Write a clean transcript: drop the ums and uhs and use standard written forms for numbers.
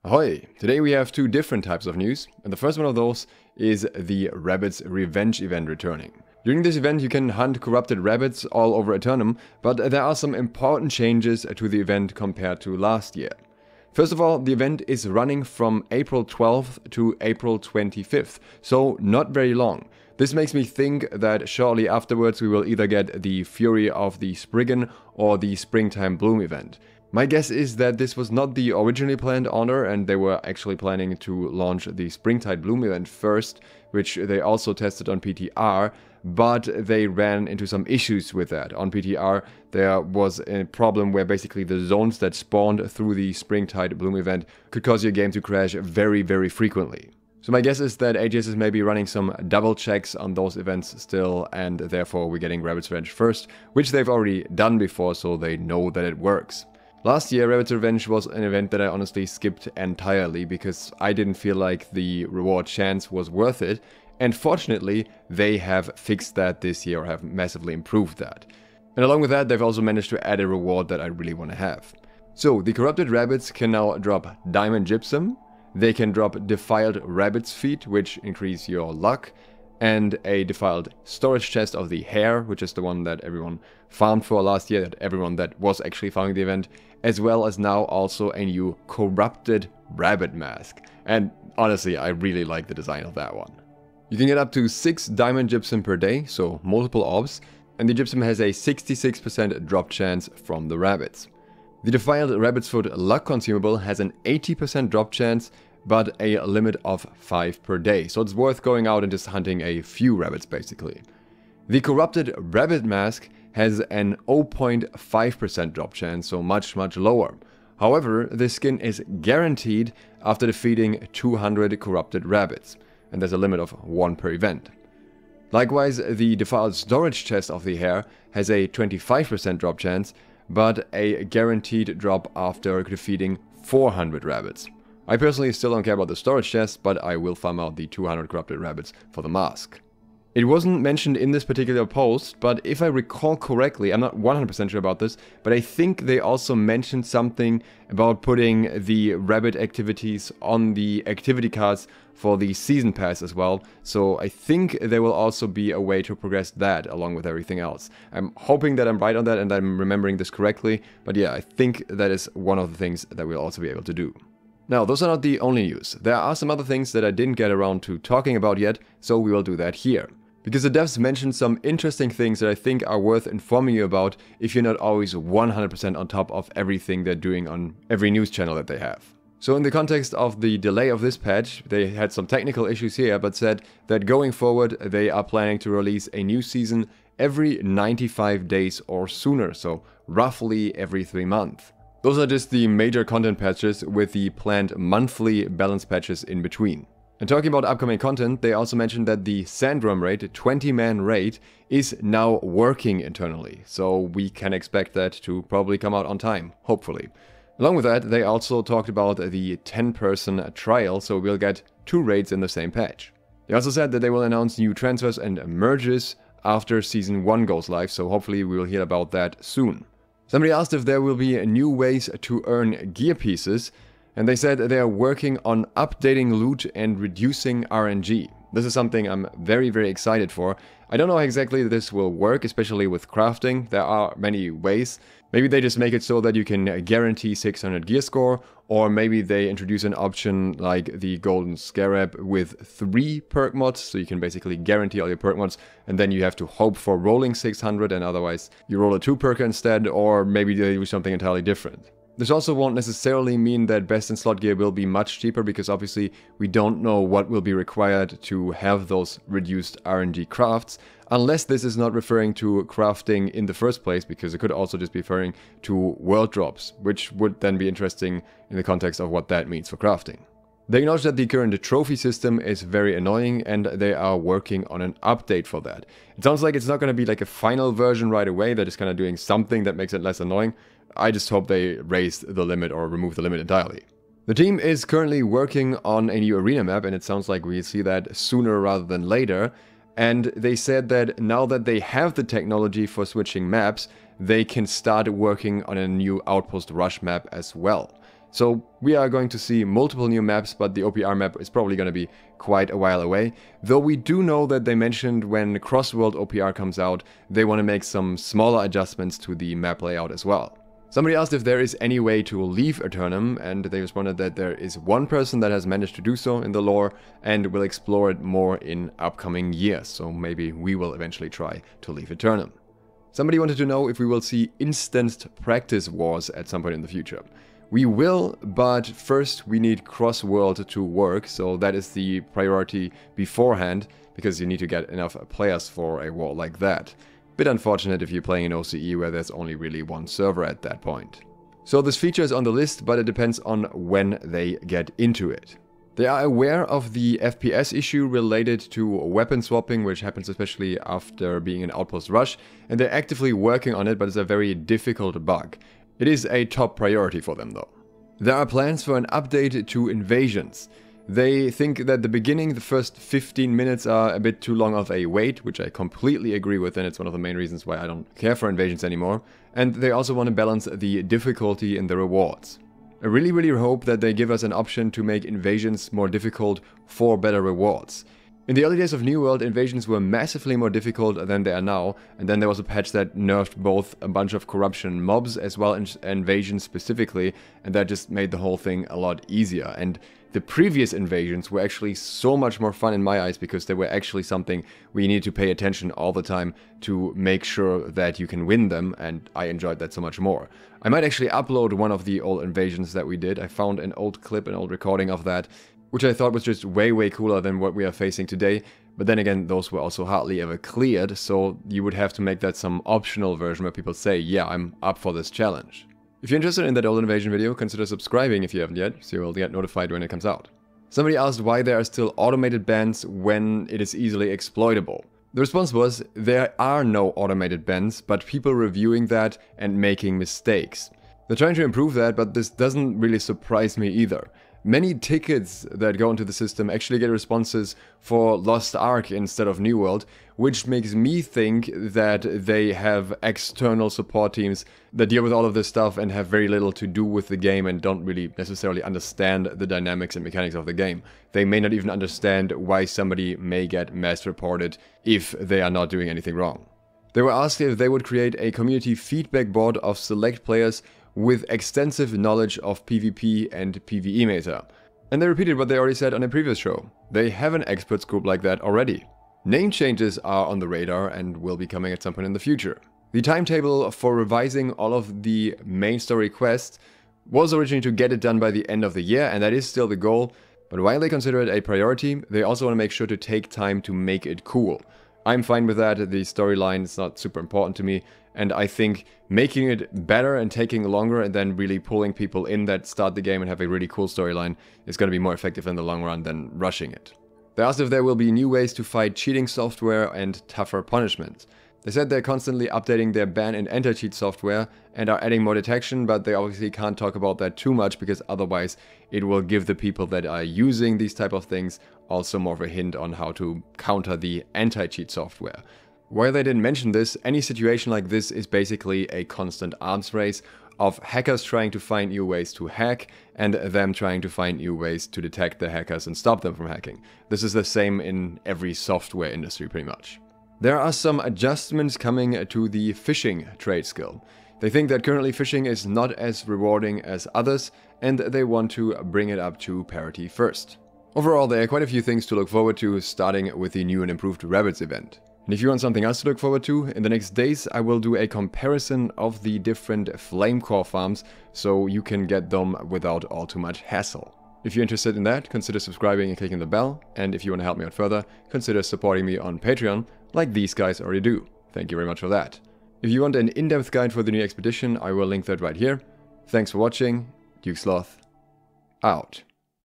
Ahoy! Today we have two different types of news, and the first one of those is the Rabbits Revenge event returning. During this event you can hunt corrupted rabbits all over Eternum, but there are some important changes to the event compared to last year. First of all, the event is running from April 12th to April 25th, so not very long. This makes me think that shortly afterwards we will either get the Fury of the Spriggan or the Springtime Bloom event. My guess is that this was not the originally planned honor and they were actually planning to launch the Springtide Bloom event first, which they also tested on PTR, but they ran into some issues with that. On PTR there was a problem where basically the zones that spawned through the Springtide Bloom event could cause your game to crash very frequently. So my guess is that AGS is maybe running some double checks on those events still, and therefore we're getting Rabbit's Revenge first, which they've already done before, so they know that it works. Last year, Rabbit's Revenge was an event that I honestly skipped entirely because I didn't feel like the reward chance was worth it, and fortunately they have fixed that this year, or have massively improved that. And along with that, they've also managed to add a reward that I really want to have. So the corrupted rabbits can now drop Diamond Gypsum, they can drop Defiled Rabbit's Feet, which increase your luck, and a Defiled Storage Chest of the Hair, which is the one that everyone farmed for last year, that everyone that was actually farming the event, as well as now also a new Corrupted Rabbit Mask. And honestly, I really like the design of that one. You can get up to 6 Diamond Gypsum per day, so multiple orbs, and the Gypsum has a 66% drop chance from the rabbits. The Defiled Rabbit's Foot Luck consumable has an 80% drop chance, but a limit of 5 per day, so it's worth going out and just hunting a few rabbits basically. The Corrupted Rabbit Mask has an 0.5% drop chance, so much lower. However, this skin is guaranteed after defeating 200 corrupted rabbits, and there's a limit of 1 per event. Likewise, the Defiled Storage Chest of the Hair has a 25% drop chance, but a guaranteed drop after defeating 400 rabbits. I personally still don't care about the storage chest, but I will farm out the 200 corrupted rabbits for the mask. It wasn't mentioned in this particular post, but if I recall correctly, I'm not 100% sure about this, but I think they also mentioned something about putting the rabbit activities on the activity cards for the season pass as well, so I think there will also be a way to progress that along with everything else. I'm hoping that I'm right on that and I'm remembering this correctly, but yeah, I think that is one of the things that we'll also be able to do. Now, those are not the only news. There are some other things that I didn't get around to talking about yet, so we will do that here. Because the devs mentioned some interesting things that I think are worth informing you about if you're not always 100% on top of everything they're doing on every news channel that they have. So in the context of the delay of this patch, they had some technical issues here, but said that going forward they are planning to release a new season every 95 days or sooner, so roughly every 3 months. Those are just the major content patches with the planned monthly balance patches in between. And talking about upcoming content, they also mentioned that the Sandworm raid, 20-man raid, is now working internally, so we can expect that to probably come out on time, hopefully. Along with that, they also talked about the 10-person trial, so we'll get 2 raids in the same patch. They also said that they will announce new transfers and merges after Season 1 goes live, so hopefully we will hear about that soon. Somebody asked if there will be new ways to earn gear pieces, and they said they are working on updating loot and reducing RNG. This is something I'm very excited for. I don't know how exactly this will work, especially with crafting. There are many ways. Maybe they just make it so that you can guarantee 600 gear score, or maybe they introduce an option like the Golden Scarab with 3 perk mods, so you can basically guarantee all your perk mods, and then you have to hope for rolling 600, and otherwise you roll a 2 perker instead, or maybe they do something entirely different. This also won't necessarily mean that best in slot gear will be much cheaper, because obviously we don't know what will be required to have those reduced RNG crafts, unless this is not referring to crafting in the first place, because it could also just be referring to world drops, which would then be interesting in the context of what that means for crafting. They acknowledge that the current trophy system is very annoying and they are working on an update for that. It sounds like it's not going to be like a final version right away, they're just kind of doing something that makes it less annoying. I just hope they raise the limit or remove the limit entirely. The team is currently working on a new arena map, and it sounds like we'll see that sooner rather than later. And they said that now that they have the technology for switching maps, they can start working on a new Outpost Rush map as well. So we are going to see multiple new maps, but the OPR map is probably going to be quite a while away. Though we do know that they mentioned when Cross-World OPR comes out, they want to make some smaller adjustments to the map layout as well. Somebody asked if there is any way to leave Eternum, and they responded that there is one person that has managed to do so in the lore and will explore it more in upcoming years, so maybe we will eventually try to leave Eternum. Somebody wanted to know if we will see instanced practice wars at some point in the future. We will, but first we need Cross-World to work, so that is the priority beforehand, because you need to get enough players for a war like that. Bit unfortunate if you're playing in OCE where there's only really one server at that point. So this feature is on the list, but it depends on when they get into it. They are aware of the FPS issue related to weapon swapping, which happens especially after being in Outpost Rush, and they're actively working on it, but it's a very difficult bug. It is a top priority for them though. There are plans for an update to Invasions. They think that the beginning, the first 15 minutes are a bit too long of a wait, which I completely agree with, and it's one of the main reasons why I don't care for Invasions anymore. And they also want to balance the difficulty in the rewards. I really hope that they give us an option to make Invasions more difficult for better rewards. In the early days of New World, Invasions were massively more difficult than they are now, and then there was a patch that nerfed both a bunch of corruption mobs as well as Invasions specifically, and that just made the whole thing a lot easier. And the previous Invasions were actually so much more fun in my eyes because they were actually something where you need to pay attention all the time to make sure that you can win them, and I enjoyed that so much more. I might actually upload one of the old Invasions that we did. I found an old clip, an old recording of that, which I thought was just way cooler than what we are facing today. But then again, those were also hardly ever cleared, so you would have to make that some optional version where people say, yeah, I'm up for this challenge. If you're interested in that old invasion video, consider subscribing if you haven't yet, so you'll get notified when it comes out. Somebody asked why there are still automated bans when it is easily exploitable. The response was, there are no automated bans, but people reviewing that and making mistakes. They're trying to improve that, but this doesn't really surprise me either. Many tickets that go into the system actually get responses for Lost Ark instead of New World, which makes me think that they have external support teams that deal with all of this stuff and have very little to do with the game and don't really necessarily understand the dynamics and mechanics of the game. They may not even understand why somebody may get mass reported if they are not doing anything wrong. They were asked if they would create a community feedback board of select players with extensive knowledge of PvP and PvE meta. And they repeated what they already said on a previous show. They have an experts group like that already. Name changes are on the radar and will be coming at some point in the future. The timetable for revising all of the main story quests was originally to get it done by the end of the year, and that is still the goal, but while they consider it a priority, they also want to make sure to take time to make it cool. I'm fine with that, the storyline is not super important to me, and I think making it better and taking longer and then really pulling people in that start the game and have a really cool storyline is going to be more effective in the long run than rushing it. They asked if there will be new ways to fight cheating software and tougher punishments. They said they're constantly updating their ban and anti-cheat software and are adding more detection, but they obviously can't talk about that too much because otherwise it will give the people that are using these type of things also more of a hint on how to counter the anti-cheat software. While they didn't mention this, any situation like this is basically a constant arms race of hackers trying to find new ways to hack and them trying to find new ways to detect the hackers and stop them from hacking. This is the same in every software industry pretty much. There are some adjustments coming to the fishing trade skill. They think that currently fishing is not as rewarding as others and they want to bring it up to parity first. Overall, there are quite a few things to look forward to, starting with the new and improved Rabbits event. And if you want something else to look forward to, in the next days I will do a comparison of the different flame core farms so you can get them without all too much hassle. If you're interested in that, consider subscribing and clicking the bell, and if you want to help me out further, consider supporting me on Patreon, like these guys already do. Thank you very much for that. If you want an in-depth guide for the new expedition, I will link that right here. Thanks for watching, Sloth out.